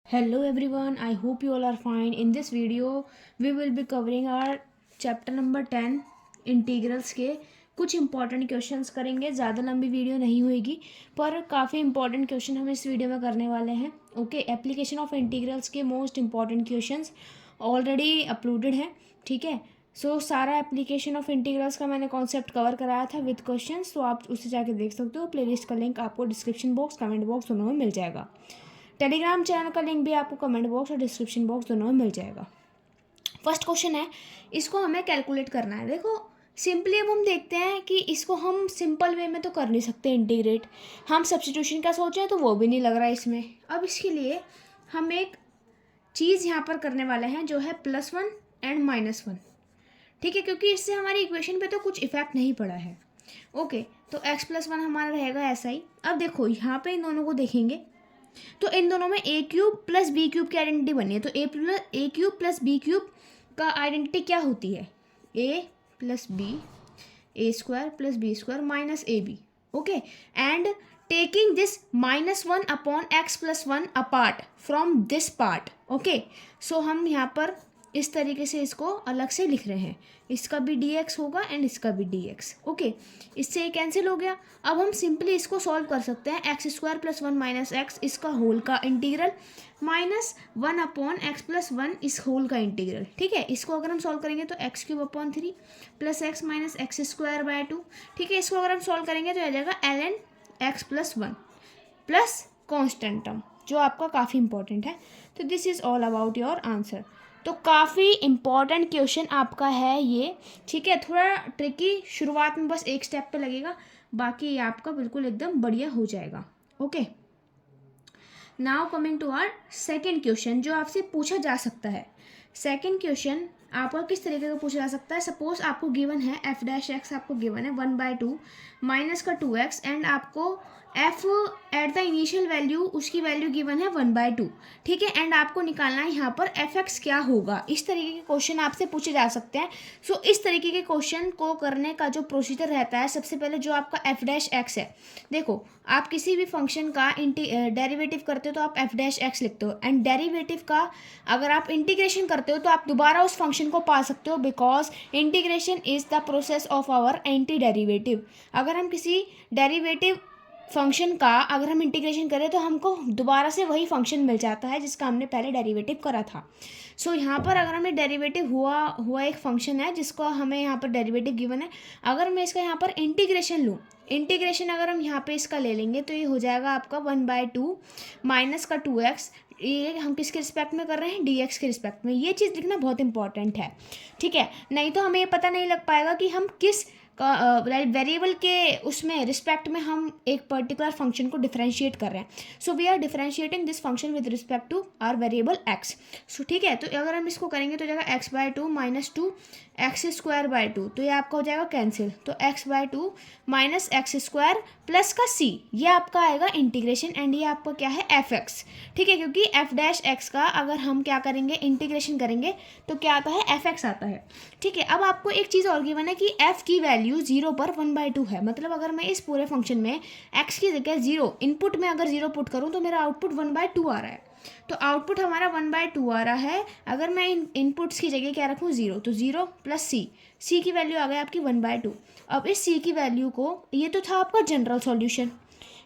Hello everyone, I hope you all are fine. In this video, we will be covering our chapter number 10 integrals के कुछ important questions करेंगे. ज़्यादा लंबी video नहीं होगी पर काफ़ी इंपॉर्टेंट क्वेश्चन हम इस वीडियो में करने वाले हैं. ओके, एप्लीकेशन ऑफ इंटीग्रल्स के most important questions already uploaded हैं. ठीक है, सो सारा एप्लीकेशन ऑफ इंटीग्रल्स का मैंने कॉन्सेप्ट कवर कराया था विद क्वेश्चंस, तो आप उसे जाके देख सकते हो. प्लेलिस्ट का लिंक आपको डिस्क्रिप्शन बॉक्स, कमेंट बॉक्स दोनों में मिल जाएगा. टेलीग्राम चैनल का लिंक भी आपको कमेंट बॉक्स और डिस्क्रिप्शन बॉक्स दोनों में मिल जाएगा. फर्स्ट क्वेश्चन है, इसको हमें कैलकुलेट करना है. देखो सिंपली अब हम देखते हैं कि इसको हम सिंपल वे में तो कर नहीं सकते इंटीग्रेट. हम सब्स्टिट्यूशन का सोचें तो वो भी नहीं लग रहा है इसमें. अब इसके लिए हम एक चीज़ यहाँ पर करने वाले हैं जो है +1 एंड -1. ठीक है, क्योंकि इससे हमारी इक्वेशन पे तो कुछ इफेक्ट नहीं पड़ा है. ओके, तो x+1 हमारा रहेगा ऐसा ही. अब देखो यहाँ पे इन दोनों को देखेंगे तो इन दोनों में a³ + b³ की आइडेंटिटी बनी है. तो a³ + b³ का आइडेंटिटी क्या होती है? a + b, a² + b² - ab. Okay, and taking this -1 upon x+1 apart from this part. Okay, so हम यहाँ पर इस तरीके से इसको अलग से लिख रहे हैं. इसका भी dx होगा एंड इसका भी dx. ओके, इससे ये कैंसिल हो गया. अब हम सिंपली इसको सॉल्व कर सकते हैं. x² + 1 - x इसका होल का इंटीग्रल -1 अपॉन x+1 इस होल का इंटीग्रल. ठीक है, इसको अगर हम सॉल्व करेंगे तो x³/3 + x - x²/2. ठीक है, इसको अगर हम सॉल्व करेंगे तो आ जाएगा ln x+1 plus constant term जो आपका काफ़ी इंपॉर्टेंट है. तो this is all about your answer. तो काफ़ी इम्पॉर्टेंट क्वेश्चन आपका है ये. ठीक है, थोड़ा ट्रिकी शुरुआत में, बस एक स्टेप पे लगेगा, बाकी ये आपका बिल्कुल एकदम बढ़िया हो जाएगा. Okay, now coming to our second question जो आपसे पूछा जा सकता है. सेकेंड क्वेश्चन आपका किस तरीके का पूछा जा सकता है? सपोज आपको गिवन है f' आपको गिवन है 1/2 माइनस का 2x एंड आपको f at the initial value उसकी वैल्यू गिवन है 1/2. ठीक है, एंड आपको निकालना है यहाँ पर fx क्या होगा. इस तरीके के क्वेश्चन आपसे पूछे जा सकते हैं. सो इस तरीके के क्वेश्चन को करने का जो प्रोसीजर रहता है, सबसे पहले जो आपका f' है, देखो आप किसी भी फंक्शन का डेरिवेटिव करते हो तो आप f' लिखते हो, एंड डेरिवेटिव का अगर आप इंटीग्रेशन करते हो तो आप दोबारा उस फंक्शन को पा सकते हो, because integration is the process of our anti derivative. अगर हम किसी डेरिवेटिव फंक्शन का अगर हम इंटीग्रेशन करें तो हमको दोबारा से वही फंक्शन मिल जाता है जिसका हमने पहले डेरिवेटिव करा था. सो यहाँ पर अगर हमें डेरिवेटिव हुआ एक फंक्शन है जिसको हमें यहाँ पर डेरिवेटिव गिवन है. अगर मैं इसका यहाँ पर इंटीग्रेशन लूँ, इंटीग्रेशन अगर हम यहाँ पे इसका ले लेंगे तो ये हो जाएगा आपका 1/2 माइनस का 2x. ये हम किसके रिस्पेक्ट में कर रहे हैं? dx के रिस्पेक्ट में. ये चीज़ लिखना बहुत इंपॉर्टेंट है. ठीक है, नहीं तो हमें ये पता नहीं लग पाएगा कि हम किस वेरिएबल के उसमें रिस्पेक्ट में हम एक पर्टिकुलर फंक्शन को डिफरेंशिएट कर रहे हैं. So we are differentiating this function with respect to our variable x. So ठीक है, तो अगर हम इसको करेंगे तो हो जाएगा x/2 - 2 x²/2. तो ये आपका हो जाएगा कैंसिल. तो x/2 - x² प्लस का c, ये आपका आएगा इंटीग्रेशन, एंड ये आपका क्या है? fx. ठीक है, क्योंकि f' का अगर हम क्या करेंगे इंटीग्रेशन करेंगे तो क्या आता है? fx आता है. ठीक है, अब आपको एक चीज़ और गिवन है कि f की वैल्यू 0 पर 1/2 है. मतलब अगर मैं इस पूरे फंक्शन में x की जगह 0 इनपुट में अगर 0 पुट करूँ तो मेरा आउटपुट 1/2 आ रहा है. तो आउटपुट हमारा 1/2 आ रहा है. अगर मैं इनपुट्स की जगह क्या रखूँ? 0. तो 0 + c की वैल्यू आ गई आपकी 1/2. अब इस c की वैल्यू को, ये तो था आपका जनरल सॉल्यूशन,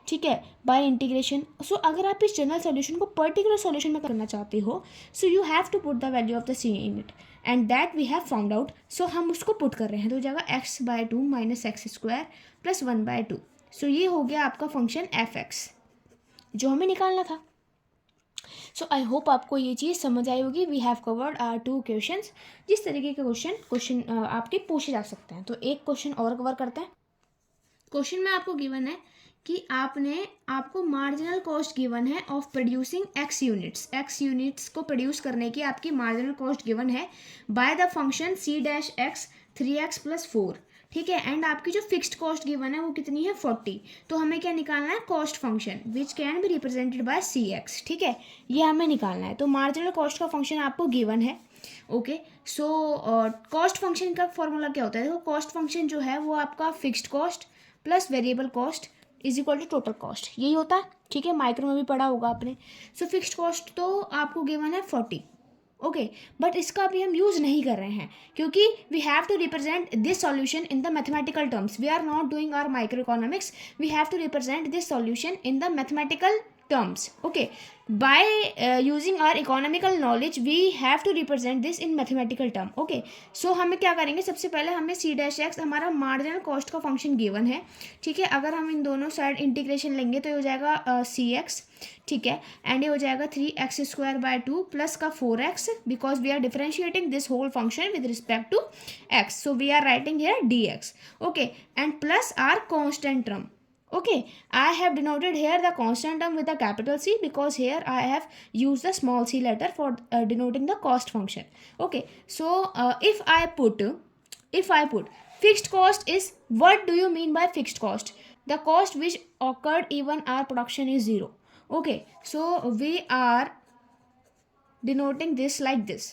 ठीक है, बाय इंटीग्रेशन. सो अगर आप इस जनरल सॉल्यूशन को पर्टिकुलर सॉल्यूशन में करना चाहते हो, so you have to put the value of the c in it, and that we have found out. So हम उसको पुट कर रहे हैं तो हो जाएगा x/2 - x² + 1/2. सो ये हो गया आपका फंक्शन fx जो हमें निकालना था. सो आई होप आपको ये चीज़ समझ आई होगी. We have covered our 2 questions. जिस तरीके के क्वेश्चन आपके पूछे जा सकते हैं. तो एक क्वेश्चन और कवर करते हैं. क्वेश्चन में आपको गिवन है कि आपको मार्जिनल कॉस्ट गिवन है ऑफ प्रोड्यूसिंग x यूनिट्स को प्रोड्यूस करने की आपकी मार्जिनल कॉस्ट गिवन है by the function c' 3x + 4. ठीक है, एंड आपकी जो फिक्स्ड कॉस्ट गिवन है वो कितनी है? 40. तो हमें क्या निकालना है? Cost function which can be represented bye cx. ठीक है, ये हमें निकालना है. तो मार्जिनल कॉस्ट का फंक्शन आपको गिवन है. ओके, सो कॉस्ट फंक्शन का फॉर्मूला क्या होता है? देखो कॉस्ट फंक्शन जो है वो आपका fixed cost plus variable cost is equal to total cost, यही होता है. ठीक है, माइक्रो में भी पढ़ा होगा आपने। सो फिक्स्ड कॉस्ट तो आपको गिवन है 40, ओके, बट इसका अभी हम यूज़ नहीं कर रहे हैं क्योंकि we have to represent this solution in the mathematical terms. We are not doing our micro economics, we have to represent this solution in the mathematical terms, okay, by using our economical knowledge we have to represent this in mathematical term, okay। so हमें क्या करेंगे, सबसे पहले हमें c dash x हमारा marginal cost का function given है, ठीक है। अगर हम इन दोनों साइड इंटीग्रेशन लेंगे तो ये हो जाएगा सी एक्स, ठीक है, एंड ये हो जाएगा 3x² प्लस का 4x because we are differentiating this whole function with respect to x, so we are writing here dx, okay, and plus our constant term. Okay, I have denoted here the constant term with a capital C because here I have used the small c letter for denoting the cost function. Okay, so if I put fixed cost is, what do you mean by fixed cost? The cost which occurred even our production is 0. Okay, so we are denoting this like this.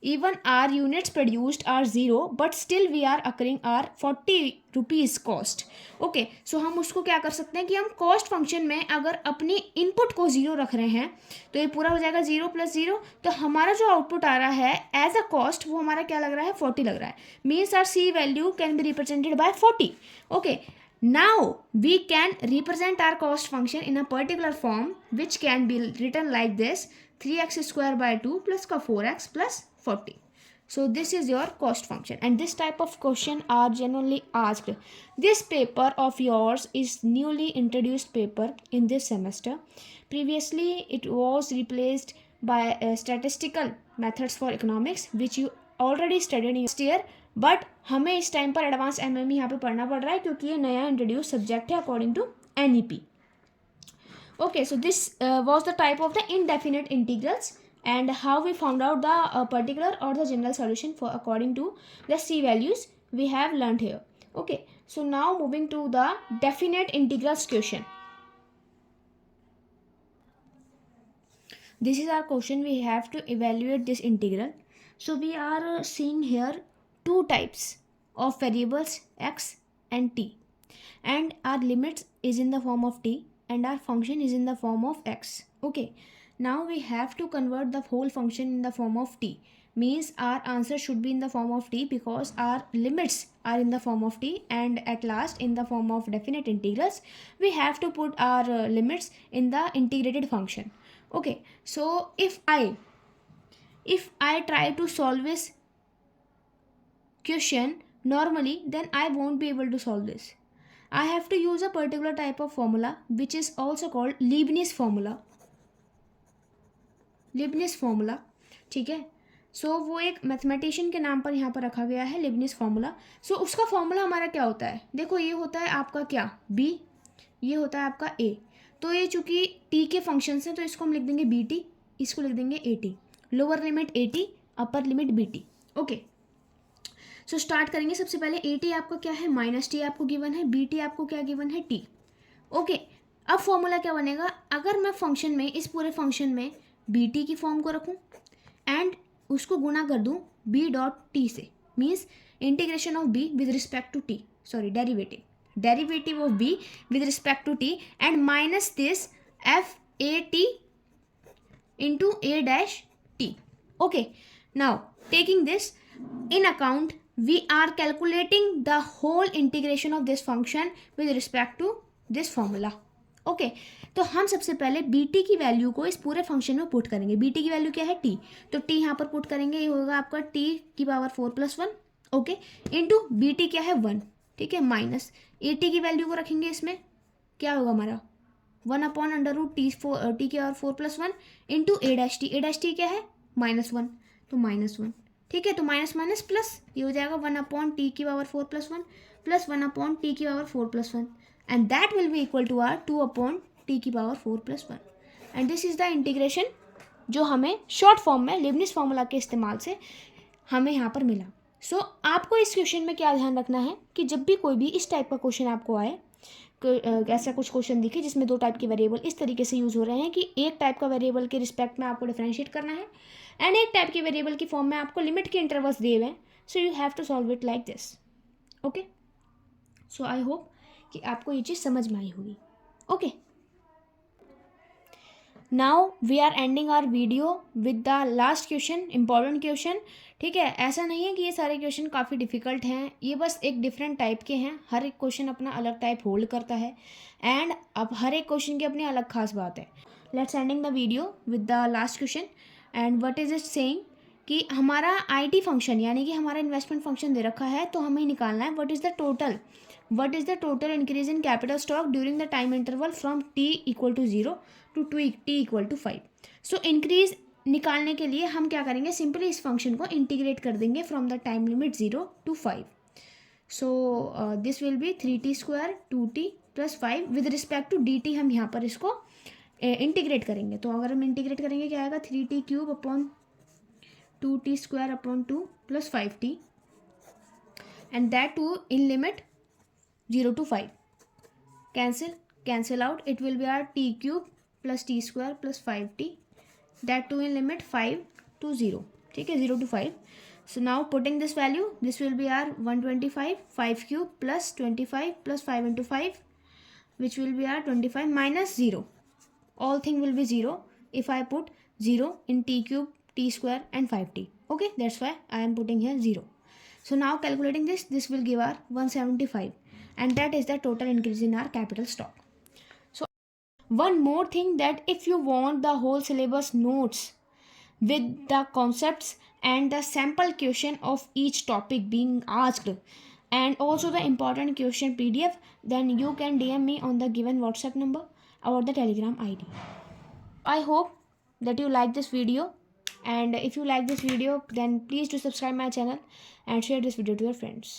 Even our units produced are 0 but still we are accruing our 40 rupees cost. Okay, so हम उसको क्या कर सकते हैं कि हम cost function में अगर अपनी इनपुट को 0 रख रहे हैं तो ये पूरा हो जाएगा 0 + 0, तो हमारा जो आउटपुट आ रहा है एज अ कॉस्ट वो हमारा क्या लग रहा है, 40 लग रहा है। Means our C value can be represented by 40। Okay, now we can represent our cost function in a particular form which can be written like this, 3x² plus का 4x plus 40. So this is your cost function and this type of question are generally asked. This paper of yours is newly introduced paper in this semester. Previously it was replaced by statistical methods for economics which you already studied in last year, but हमें इस time पर advance MME यहाँ पे पढ़ना पड़ रहा है क्योंकि ये नया इंट्रोड्यूस सब्जेक्ट है according to NEP. Okay, so this was the type of the indefinite integrals and how we found out the particular or the general solution for according to the c values we have learned here. Okay, so now moving to the definite integrals question. This is our question, we have to evaluate this integral. So we are seeing here two types of variables x and t, and our limits is in the form of t and our function is in the form of x. Okay, now we have to convert the whole function in the form of t, means our answer should be in the form of t because our limits are in the form of t, and at last in the form of definite integrals we have to put our limits in the integrated function. Okay, so if I try to solve this question normally, then I won't be able to solve this. I have to use a particular type of formula which is also called Leibniz formula. Leibniz formula, ठीक है। सो वो एक mathematician के नाम पर यहाँ पर रखा गया है लिबनिज फार्मूला। सो उसका फार्मूला हमारा क्या होता है, देखो ये होता है आपका क्या b, ये होता है आपका a, तो ये चूंकि t के फंक्शंस हैं तो इसको हम लिख देंगे bt, इसको लिख देंगे at, lower limit at, upper limit bt। Okay, so start करेंगे। सबसे पहले at आपका क्या है, -t आपको गिवन है, bt आपको क्या गिवन है, t। ओके, अब फॉर्मूला क्या बनेगा, अगर मैं फंक्शन में, इस पूरे फंक्शन में bt की फॉर्म को रखूं एंड उसको गुणा कर दूं b.t से, means integration of b with respect to t, sorry derivative of b with respect to t and minus this f(a)t into a-t. Okay, now taking this in account we are calculating the whole integration of this function with respect to this formula. Okay, तो हम सबसे पहले bt की value को इस पूरे function में put करेंगे। bt की वैल्यू क्या है, t, तो t यहाँ पर पुट करेंगे, ये होगा आपका t⁴ + 1, ओके, इंटू bt क्या है 1, ठीक है, माइनस at की वैल्यू को रखेंगे, इसमें क्या होगा हमारा 1/√t⁴ + 1 इंटू a', क्या है -1, तो -1, ठीक है, तो माइनस माइनस प्लस, ये हो जाएगा 1/t⁴ + 1 plus 1/t⁴ + 1 and that will be equal to our 2/t⁴ + 1 and this is the integration जो हमें शॉर्ट फॉर्म में लिबनिज फार्मूला के इस्तेमाल से हमें यहाँ पर मिला। सो आपको इस क्वेश्चन में क्या ध्यान रखना है कि जब भी कोई भी इस टाइप का क्वेश्चन आपको आए, ऐसा कुछ क्वेश्चन दिखे जिसमें दो टाइप के वेरिएबल इस तरीके से यूज़ हो रहे हैं कि एक टाइप का वेरिएबल के रिस्पेक्ट में आपको डिफरेंशिएट करना है एंड एक टाइप के वेरिएबल की फॉर्म में आपको लिमिट के इंटरवल्स दिए हुए हैं, so you have to solve it like this. Okay, so I hope कि आपको ये चीज़ समझ में आई होगी। Okay, now we are ending our video with the last question, important question. ठीक है, ऐसा नहीं है कि ये सारे क्वेश्चन काफ़ी डिफिकल्ट हैं, ये बस एक डिफरेंट टाइप के हैं। हर एक क्वेश्चन अपना अलग टाइप होल्ड करता है एंड अब हर एक क्वेश्चन की अपनी अलग खास बात है। Let's ending the video with the last question and what is it saying कि हमारा आईटी फंक्शन यानी कि हमारा इन्वेस्टमेंट फंक्शन दे रखा है, तो हमें निकालना है what is the total increase in capital stock during the time interval from t equal to 0 to t equal to 5। So increase निकालने के लिए हम क्या करेंगे, सिंपली इस फंक्शन को इंटीग्रेट कर देंगे from the time limit 0 to 5। So this will be 3t² 2t plus 5 with respect to dt। हम यहाँ पर इसको इंटीग्रेट करेंगे, तो अगर हम इंटीग्रेट करेंगे क्या आएगा, 3t³ upon 2t² upon 2 plus 5t and that too in limit 0 to 5। cancel out, it will be our t³ plus t² plus 5t, that too in limit 5 to 0। ठीक है, 0 to 5। so now putting this value, this will be our 125 5³ plus 25 plus 5 into 5 which will be our 25 minus 0, all thing will be 0 if I put 0 in t³ t² and 5t। okay, that's why I am putting here 0। so now calculating this will give our 175 and that is the total increase in our capital stock। so one more thing, that if you want the whole syllabus notes with the concepts and the sample question of each topic being asked and also the important question PDF, then you can DM me on the given WhatsApp number or the Telegram ID। I hope that you like this video, and if you like this video then please do subscribe my channel and share this video to your friends।